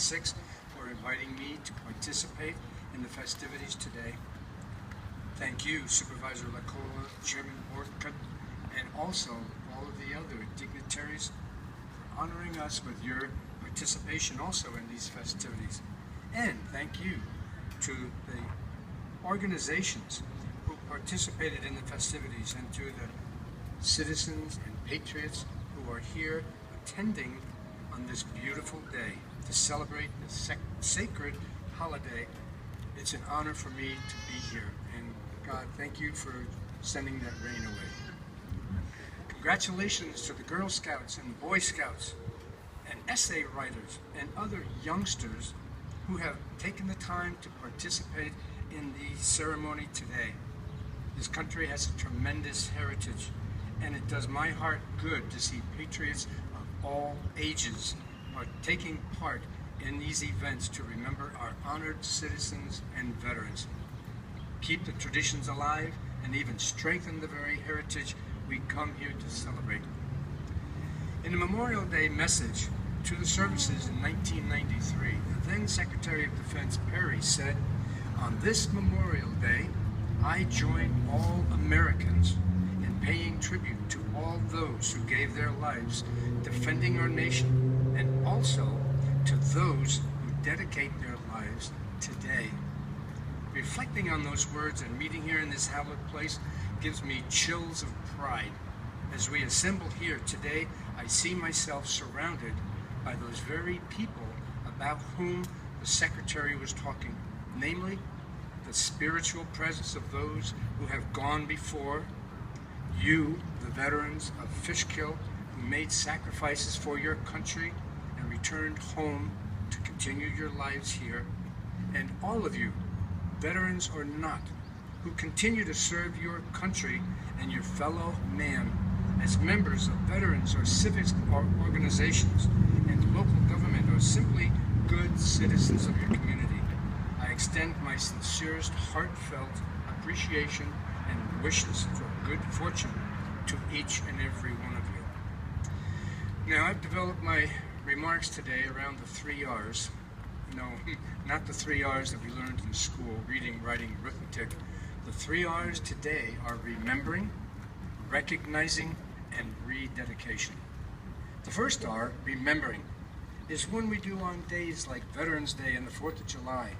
26 for inviting me to participate in the festivities today. Thank you, Supervisor Lacola, Chairman Orcutt, and also all of the other dignitaries for honoring us with your participation also in these festivities. And thank you to the organizations who participated in the festivities and to the citizens and patriots who are here attending on this beautiful day to celebrate the sacred holiday. It's an honor for me to be here, and God, thank you for sending that rain away. Congratulations to the Girl Scouts and Boy Scouts and essay writers and other youngsters who have taken the time to participate in the ceremony today. This country has a tremendous heritage, and it does my heart good to see patriots of all ages are taking part in these events to remember our honored citizens and veterans. Keep the traditions alive and even strengthen the very heritage we come here to celebrate. In a Memorial Day message to the services in 1993, the then Secretary of Defense Perry said, "On this Memorial Day, I join all Americans in paying tribute to all those who gave their lives defending our nation, and also to those who dedicate their lives today." Reflecting on those words and meeting here in this hallowed place gives me chills of pride. As we assemble here today, I see myself surrounded by those very people about whom the Secretary was talking, namely the spiritual presence of those who have gone before, you, the veterans of Fishkill, who made sacrifices for your country and returned home to continue your lives here, and all of you, veterans or not, who continue to serve your country and your fellow man as members of veterans or civic organizations and local government, or simply good citizens of your community. I extend my sincerest, heartfelt appreciation and wishes for good fortune to each and every one of you. Now, I've developed my remarks today around the 3 R's. No, not the 3 R's that we learned in school, reading, writing, arithmetic. The 3 R's today are remembering, recognizing, and rededication. The first R, remembering, is one we do on days like Veterans Day and the 4th of July.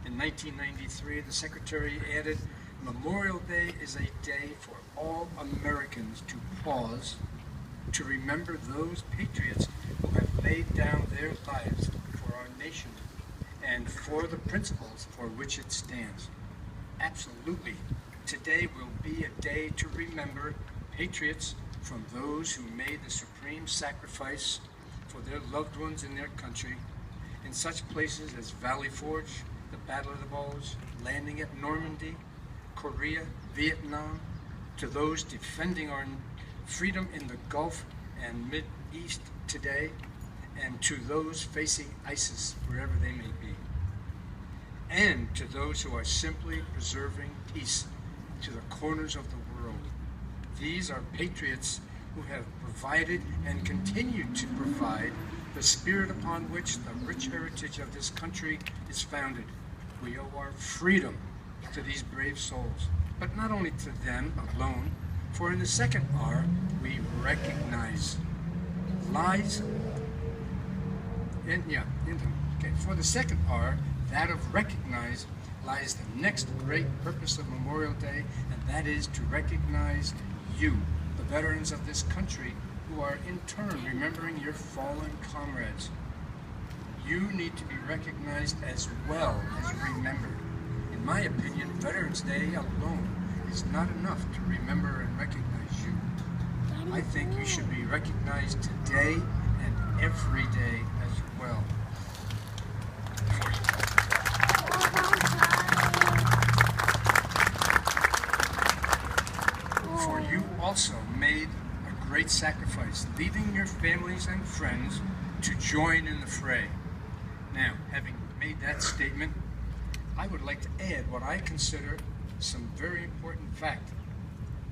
In 1993, the Secretary added, Memorial Day is a day for all Americans to pause, to remember those patriots who have laid down their lives for our nation and for the principles for which it stands. Absolutely, today will be a day to remember patriots from those who made the supreme sacrifice for their loved ones in their country in such places as Valley Forge, the Battle of the Bulge, landing at Normandy, Korea, Vietnam, to those defending our freedom in the Gulf and Mid-East today, and to those facing ISIS wherever they may be, and to those who are simply preserving peace to the corners of the world. These are patriots who have provided and continue to provide the spirit upon which the rich heritage of this country is founded. We owe our freedom to these brave souls, but not only to them alone, for in the second R, we recognize lies. For the second R, that of recognize, lies the next great purpose of Memorial Day, and that is to recognize you, the veterans of this country, who are in turn remembering your fallen comrades. You need to be recognized as well as remembered. In my opinion, Veterans Day alone is not enough to remember and recognize you. I think you should be recognized today and every day as well. For you also made a great sacrifice, leaving your families and friends to join in the fray. Now, having made that statement, I would like to add what I consider some very important fact.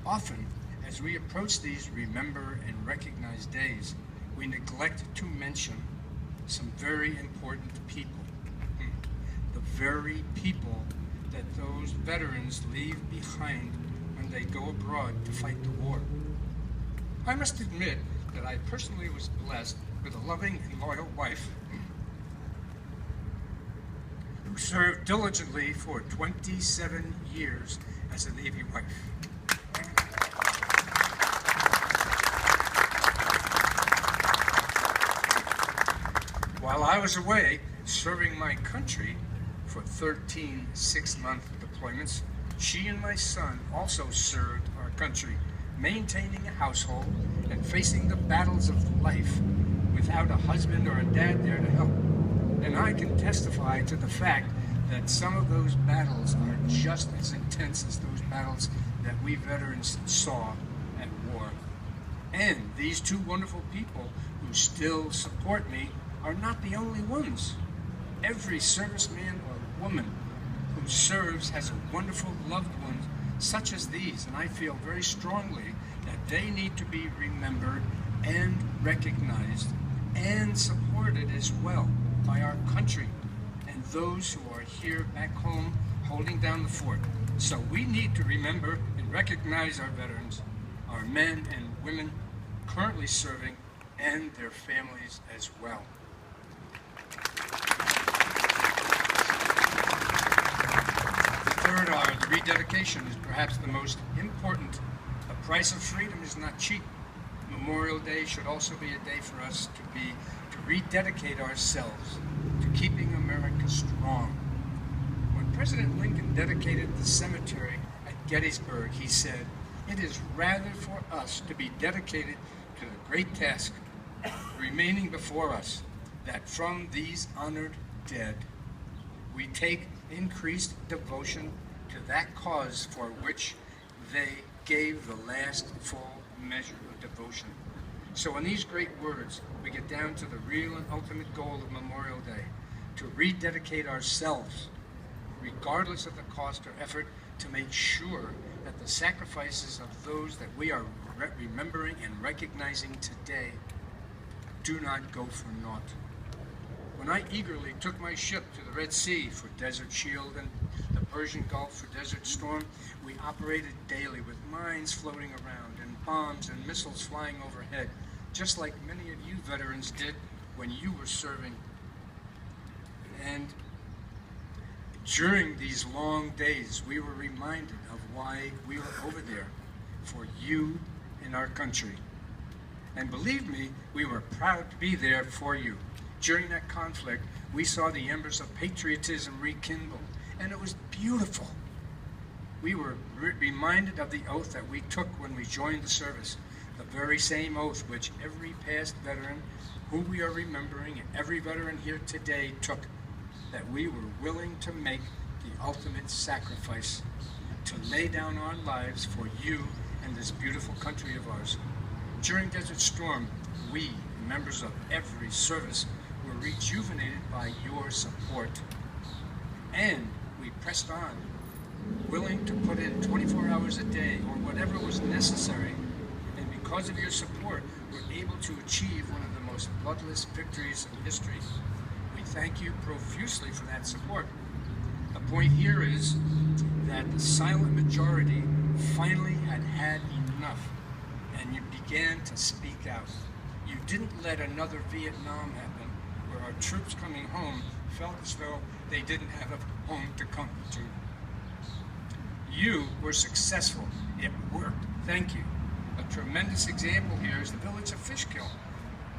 Often, as we approach these remember and recognize days, we neglect to mention some very important people. The very people that those veterans leave behind when they go abroad to fight the war. I must admit that I personally was blessed with a loving and loyal wife who served diligently for 27 years as a Navy wife. While I was away serving my country for 13 six-month deployments, she and my son also served our country, maintaining a household and facing the battles of life without a husband or a dad there to help. And I can testify to the fact that some of those battles are just as intense as those battles that we veterans saw at war. And these two wonderful people who still support me are not the only ones. Every serviceman or woman who serves has a wonderful loved one such as these, and I feel very strongly that they need to be remembered and recognized and supported as well by our country and those who are here back home holding down the fort. So we need to remember and recognize our veterans, our men and women currently serving, and their families as well. The third R, the rededication, is perhaps the most important. The price of freedom is not cheap. Memorial Day should also be a day for us to rededicate ourselves to keeping America strong. When President Lincoln dedicated the cemetery at Gettysburg, he said, "It is rather for us to be dedicated to the great task remaining before us, that from these honored dead we take increased devotion to that cause for which they gave the last full measure of devotion." So in these great words, we get down to the real and ultimate goal of Memorial Day, to rededicate ourselves, regardless of the cost or effort, to make sure that the sacrifices of those that we are remembering and recognizing today do not go for naught. When I eagerly took my ship to the Red Sea for Desert Shield and the Persian Gulf for Desert Storm, we operated daily with mines floating around and bombs and missiles flying overhead, just like many of you veterans did when you were serving. And during these long days, we were reminded of why we were over there, for you and our country. And believe me, we were proud to be there for you. During that conflict, we saw the embers of patriotism rekindled, and it was beautiful. We were reminded of the oath that we took when we joined the service, the very same oath which every past veteran who we are remembering and every veteran here today took, that we were willing to make the ultimate sacrifice, to lay down our lives for you and this beautiful country of ours. During Desert Storm, we, members of every service, were rejuvenated by your support. And we pressed on, willing to put in 24 hours a day or whatever was necessary. And because of your support, we're able to achieve one of the most bloodless victories in history. We thank you profusely for that support. The point here is that the silent majority finally had had enough, and you began to speak out. You didn't let another Vietnam happen, where our troops coming home felt as though they didn't have a home to come to. You were successful. It worked. Thank you. A tremendous example here is the village of Fishkill,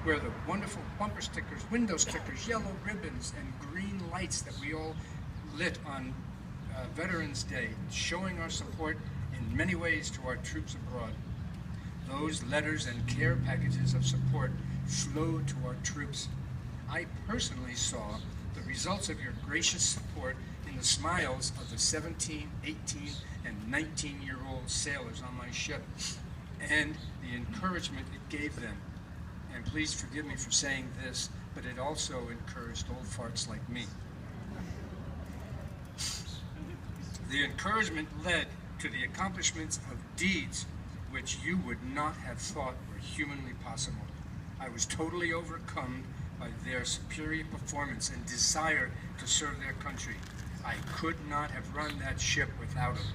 where the wonderful bumper stickers, window stickers, yellow ribbons, and green lights that we all lit on Veterans Day, showing our support in many ways to our troops abroad. Those letters and care packages of support flowed to our troops. I personally saw the results of your gracious support in the smiles of the 17, 18, and 19-year-old sailors on my ship, and the encouragement it gave them. And please forgive me for saying this, but it also encouraged old farts like me. The encouragement led to the accomplishments of deeds which you would not have thought were humanly possible. I was totally overcome by their superior performance and desire to serve their country. I could not have run that ship without them.